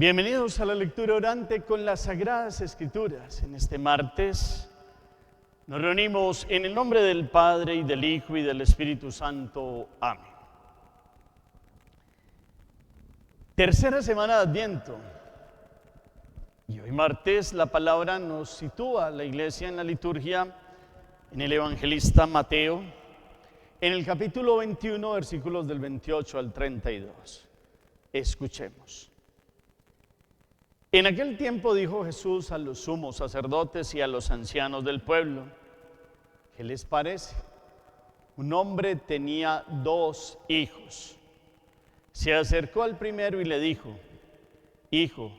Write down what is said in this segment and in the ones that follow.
Bienvenidos a la lectura orante con las Sagradas Escrituras. En este martes nos reunimos en el nombre del Padre, y del Hijo, y del Espíritu Santo. Amén. Tercera semana de Adviento. Y hoy martes la palabra nos sitúa a la iglesia en la liturgia, en el evangelista Mateo, en el capítulo 21, versículos del 28 al 32. Escuchemos. En aquel tiempo dijo Jesús a los sumos sacerdotes y a los ancianos del pueblo: ¿qué les parece? Un hombre tenía 2 hijos. Se acercó al primero y le dijo: Hijo,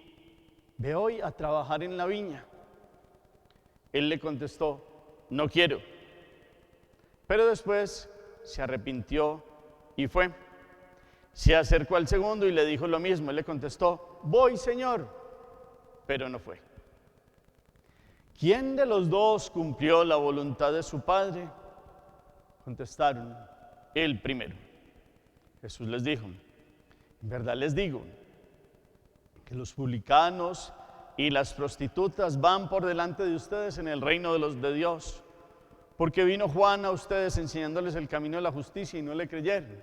ve hoy a trabajar en la viña. Él le contestó: no quiero. Pero después se arrepintió y fue. Se acercó al segundo y le dijo lo mismo. Él le contestó: voy, Señor. Pero no fue. ¿Quién de los 2 cumplió la voluntad de su padre? Contestaron: el primero. Jesús les dijo: en verdad les digo que los publicanos y las prostitutas van por delante de ustedes en el reino de Dios, porque vino Juan a ustedes enseñándoles el camino de la justicia y no le creyeron.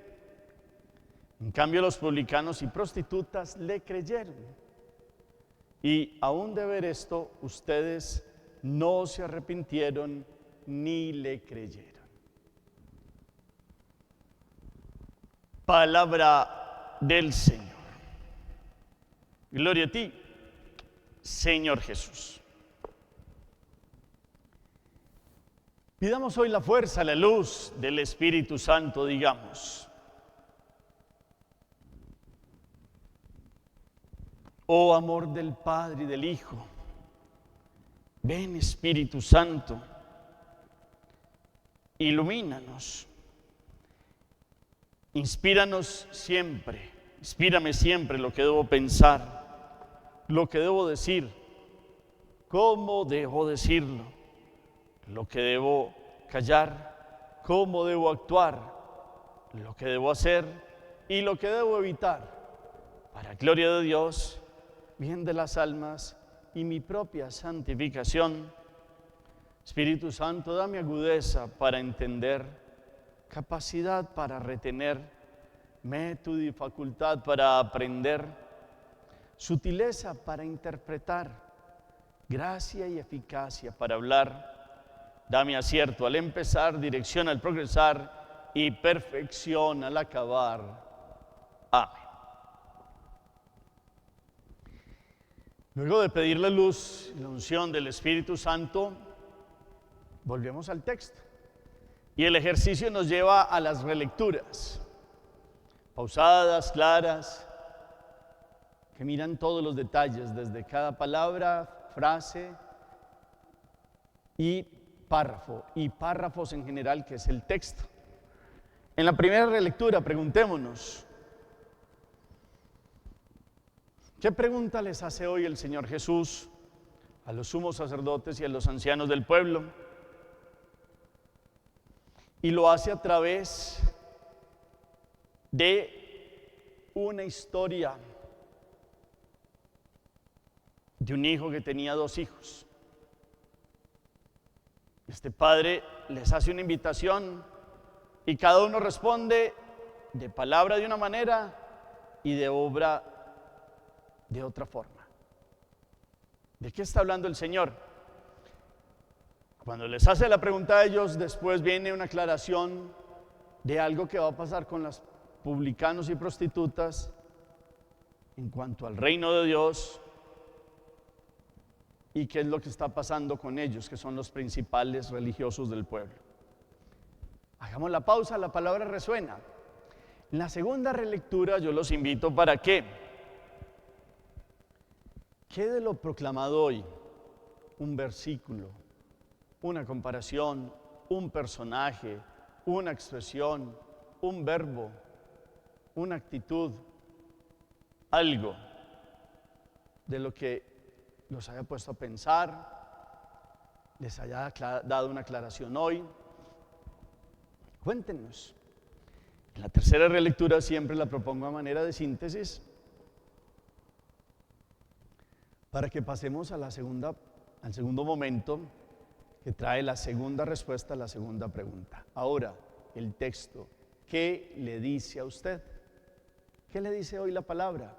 En cambio, los publicanos y prostitutas le creyeron. Y aún de ver esto, ustedes no se arrepintieron ni le creyeron. Palabra del Señor. Gloria a ti, Señor Jesús. Pidamos hoy la fuerza, la luz del Espíritu Santo, digamos: oh amor del Padre y del Hijo, ven Espíritu Santo, ilumínanos, inspíranos siempre, inspírame siempre lo que debo pensar, lo que debo decir, cómo debo decirlo, lo que debo callar, cómo debo actuar, lo que debo hacer y lo que debo evitar, para gloria de Dios, bien de las almas y mi propia santificación. Espíritu Santo, dame agudeza para entender, capacidad para retener, método y facultad para aprender, sutileza para interpretar, gracia y eficacia para hablar. Dame acierto al empezar, dirección al progresar y perfección al acabar. Amén. Luego de pedir la luz y la unción del Espíritu Santo, volvemos al texto. Y el ejercicio nos lleva a las relecturas, pausadas, claras, que miran todos los detalles, desde cada palabra, frase y párrafo, y párrafos en general, que es el texto. En la primera relectura, preguntémonos: ¿qué pregunta les hace hoy el Señor Jesús a los sumos sacerdotes y a los ancianos del pueblo? Y lo hace a través de una historia de un hijo que tenía 2 hijos. Este padre les hace una invitación y cada uno responde de palabra de una manera y de obra de otra forma. ¿De qué está hablando el Señor? Cuando les hace la pregunta a ellos, después viene una aclaración de algo que va a pasar con los publicanos y prostitutas en cuanto al reino de Dios y qué es lo que está pasando con ellos, que son los principales religiosos del pueblo. Hagamos la pausa, la palabra resuena. En la segunda relectura yo los invito para que quede lo proclamado hoy, un versículo, una comparación, un personaje, una expresión, un verbo, una actitud, algo de lo que los haya puesto a pensar, les haya dado una aclaración hoy. Cuéntenos. En la tercera relectura siempre la propongo a manera de síntesis. para que pasemos al segundo momento que trae la segunda respuesta a la segunda pregunta. Ahora, el texto, ¿qué le dice a usted? ¿Qué le dice hoy la palabra?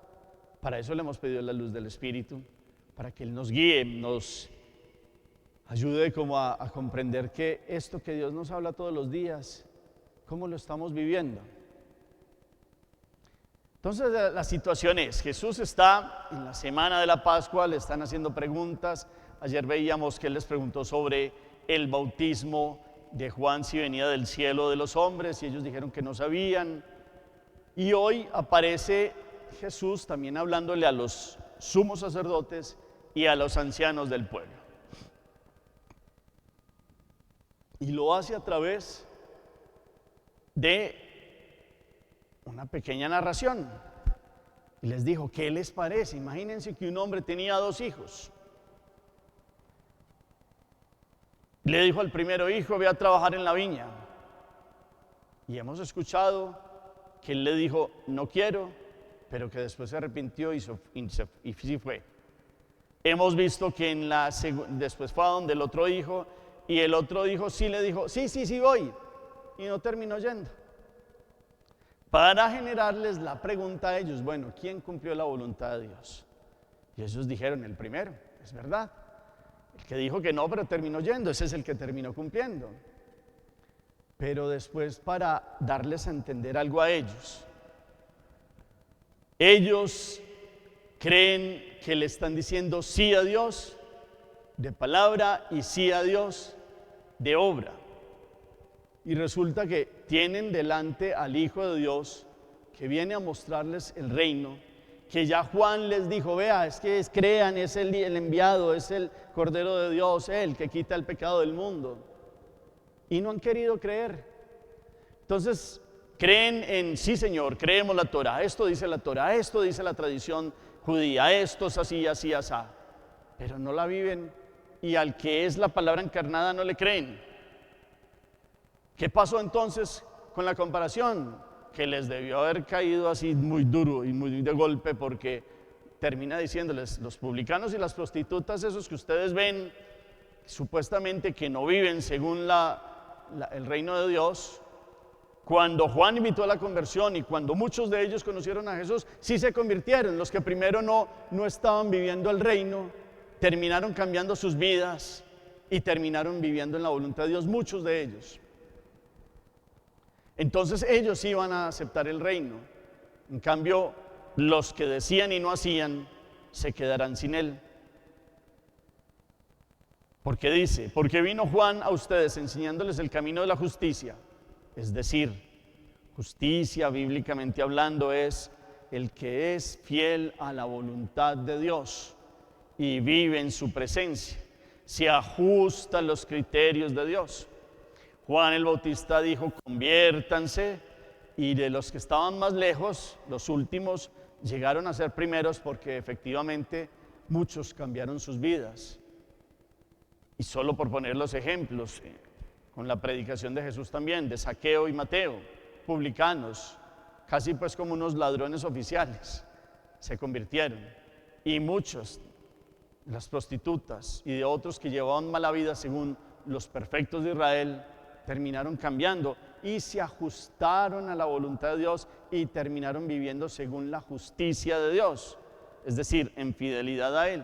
Para eso le hemos pedido la luz del Espíritu, para que Él nos guíe, nos ayude como a comprender que esto que Dios nos habla todos los días, ¿cómo lo estamos viviendo? Entonces la situación es, Jesús está en la semana de la Pascua, le están haciendo preguntas. Ayer veíamos que Él les preguntó sobre el bautismo de Juan, si venía del cielo o de los hombres, y ellos dijeron que no sabían. Y hoy aparece Jesús también hablándole a los sumos sacerdotes y a los ancianos del pueblo. Y lo hace a través de una pequeña narración. Y les dijo, ¿qué les parece? Imagínense que un hombre tenía 2 hijos. Le dijo al primero hijo, ve a trabajar en la viña. Y hemos escuchado que él le dijo, no quiero, pero que después se arrepintió y sí fue. Hemos visto que después fue a donde el otro hijo, y el otro hijo sí le dijo, sí voy, y no terminó yendo. Para generarles la pregunta a ellos, bueno, ¿quién cumplió la voluntad de Dios? Y ellos dijeron, el primero, es verdad. El que dijo que no, pero terminó yendo, ese es el que terminó cumpliendo. Pero después, para darles a entender algo a ellos creen que le están diciendo sí a Dios de palabra y sí a Dios de obra. Y resulta que tienen delante al Hijo de Dios que viene a mostrarles el reino, que ya Juan les dijo, vea, crean, es el enviado, es el Cordero de Dios, el que quita el pecado del mundo. Y no han querido creer. Entonces, creen en, sí Señor, creemos la Torá, esto dice la Torá, esto dice la tradición judía, esto es así, así, así. Pero no la viven, y al que es la palabra encarnada no le creen. ¿Qué pasó entonces con la comparación? Que les debió haber caído así muy duro y muy de golpe, porque termina diciéndoles, los publicanos y las prostitutas, esos que ustedes ven, supuestamente que no viven según el reino de Dios, cuando Juan invitó a la conversión y cuando muchos de ellos conocieron a Jesús, sí se convirtieron. Los que primero no estaban viviendo el reino, terminaron cambiando sus vidas y terminaron viviendo en la voluntad de Dios, muchos de ellos. Entonces ellos iban a aceptar el reino. En cambio, los que decían y no hacían, se quedarán sin él. Porque dice, porque vino Juan a ustedes enseñándoles el camino de la justicia. Es decir, justicia bíblicamente hablando es el que es fiel a la voluntad de Dios y vive en su presencia, se ajusta a los criterios de Dios. Juan el Bautista dijo, conviértanse, y de los que estaban más lejos, los últimos llegaron a ser primeros, porque efectivamente muchos cambiaron sus vidas. Y solo por poner los ejemplos, con la predicación de Jesús también, de Zaqueo y Mateo, publicanos, casi pues como unos ladrones oficiales, se convirtieron. Y muchos, las prostitutas y de otros que llevaban mala vida según los perfectos de Israel, terminaron cambiando y se ajustaron a la voluntad de Dios y terminaron viviendo según la justicia de Dios, es decir, en fidelidad a Él.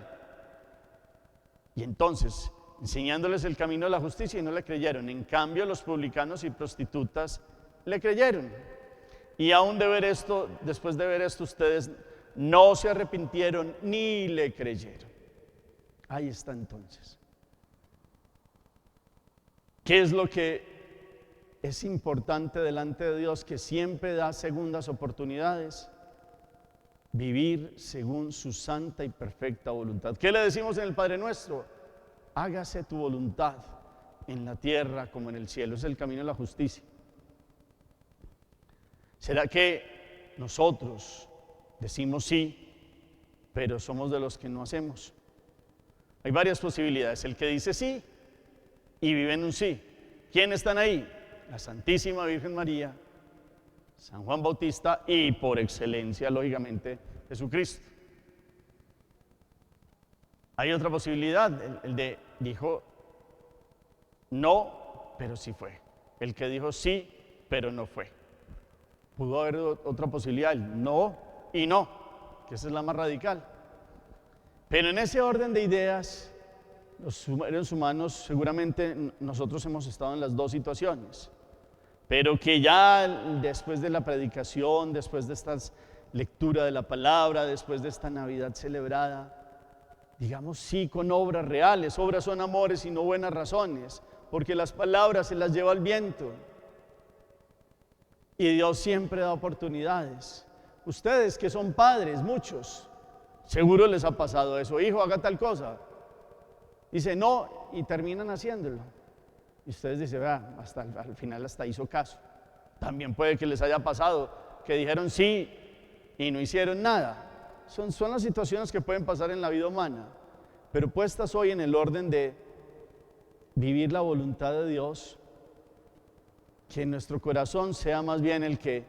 Y entonces, enseñándoles el camino de la justicia, y no le creyeron. En cambio, los publicanos y prostitutas le creyeron. Y aún después de ver esto, ustedes no se arrepintieron ni le creyeron. Ahí está entonces. ¿Qué es lo que es importante delante de Dios, que siempre da segundas oportunidades? Vivir según su santa y perfecta voluntad. ¿Qué le decimos en el Padre Nuestro? Hágase tu voluntad en la tierra como en el cielo. Es el camino de la justicia. ¿Será que nosotros decimos sí, pero somos de los que no hacemos? Hay varias posibilidades. El que dice sí y vive en un sí. ¿Quiénes están ahí? La Santísima Virgen María, San Juan Bautista y por excelencia, lógicamente, Jesucristo. Hay otra posibilidad, el de dijo no, pero sí fue. El que dijo sí, pero no fue. Pudo haber otra posibilidad, el no y no, que esa es la más radical. Pero en ese orden de ideas, los seres humanos, seguramente nosotros hemos estado en las dos situaciones, pero que ya después de la predicación, después de esta lectura de la palabra, después de esta Navidad celebrada, digamos sí con obras reales. Obras son amores y no buenas razones, porque las palabras se las lleva el viento. Y Dios siempre da oportunidades. Ustedes que son padres, muchos, seguro les ha pasado eso. Hijo, haga tal cosa. Dice no y terminan haciéndolo. Y ustedes dicen, vea, hasta al final hasta hizo caso. También puede que les haya pasado que dijeron sí y no hicieron nada. Son las situaciones que pueden pasar en la vida humana. Pero puestas hoy en el orden de vivir la voluntad de Dios, que nuestro corazón sea más bien el que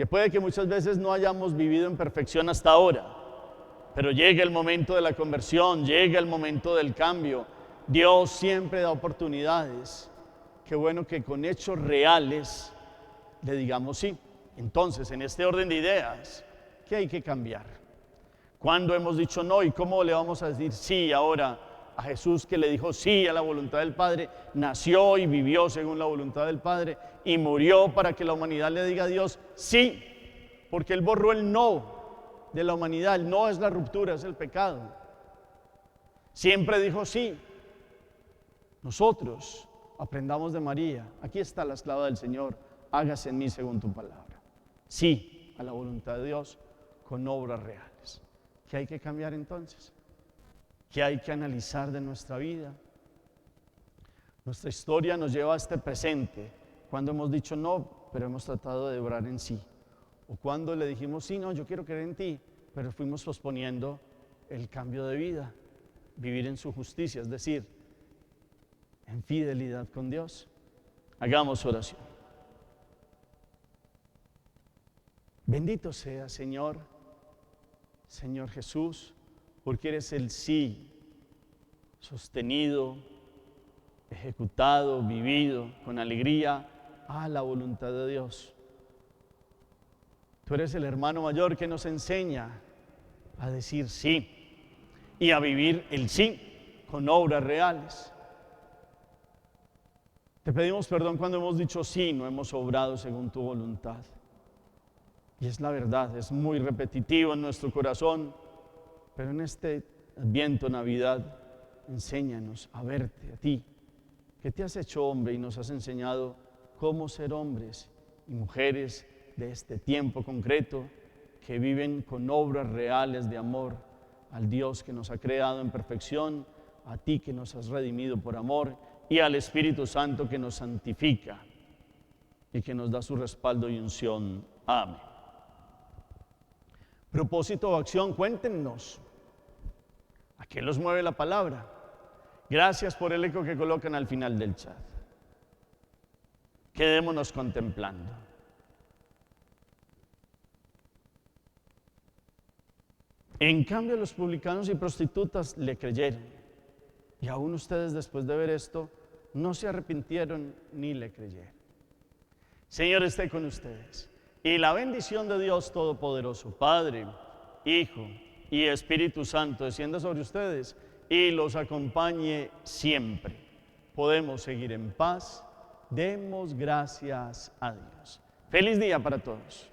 puede que muchas veces no hayamos vivido en perfección hasta ahora, pero llega el momento de la conversión, llega el momento del cambio. Dios siempre da oportunidades. Qué bueno que con hechos reales le digamos sí. Entonces, en este orden de ideas, ¿qué hay que cambiar? ¿Cuándo hemos dicho no y cómo le vamos a decir sí ahora a Jesús, que le dijo sí a la voluntad del Padre, nació y vivió según la voluntad del Padre y murió para que la humanidad le diga a Dios sí, porque Él borró el no de la humanidad? El no es la ruptura, es el pecado. Siempre dijo sí. Nosotros aprendamos de María. Aquí está la esclava del Señor, hágase en mí según tu palabra. Sí a la voluntad de Dios con obras reales. ¿Qué hay que cambiar entonces? ¿Qué hay que analizar de nuestra vida? Nuestra historia nos lleva a este presente, cuando hemos dicho no, pero hemos tratado de obrar en sí. O cuando le dijimos sí, no, yo quiero creer en ti, pero fuimos posponiendo el cambio de vida, vivir en su justicia, es decir, en fidelidad con Dios. Hagamos oración. Bendito sea, Señor Jesús, porque eres el sí sostenido, ejecutado, vivido con alegría a la voluntad de Dios. Tú eres el hermano mayor que nos enseña a decir sí y a vivir el sí con obras reales. Te pedimos perdón cuando hemos dicho sí, no hemos obrado según tu voluntad. Y es la verdad, es muy repetitivo en nuestro corazón, pero en este Adviento, Navidad, enséñanos a verte a ti, que te has hecho hombre y nos has enseñado cómo ser hombres y mujeres de este tiempo concreto, que viven con obras reales de amor al Dios que nos ha creado en perfección, a ti que nos has redimido por amor y al Espíritu Santo que nos santifica y que nos da su respaldo y unción. Amén. Propósito o acción, cuéntenos. ¿A qué los mueve la palabra? Gracias por el eco que colocan al final del chat. Quedémonos contemplando. En cambio, los publicanos y prostitutas le creyeron. Y aún ustedes, después de ver esto, no se arrepintieron ni le creyeron. Señor, esté con ustedes. Y la bendición de Dios Todopoderoso, Padre, Hijo y Espíritu Santo, descienda sobre ustedes y los acompañe siempre. Podemos seguir en paz. Demos gracias a Dios. Feliz día para todos.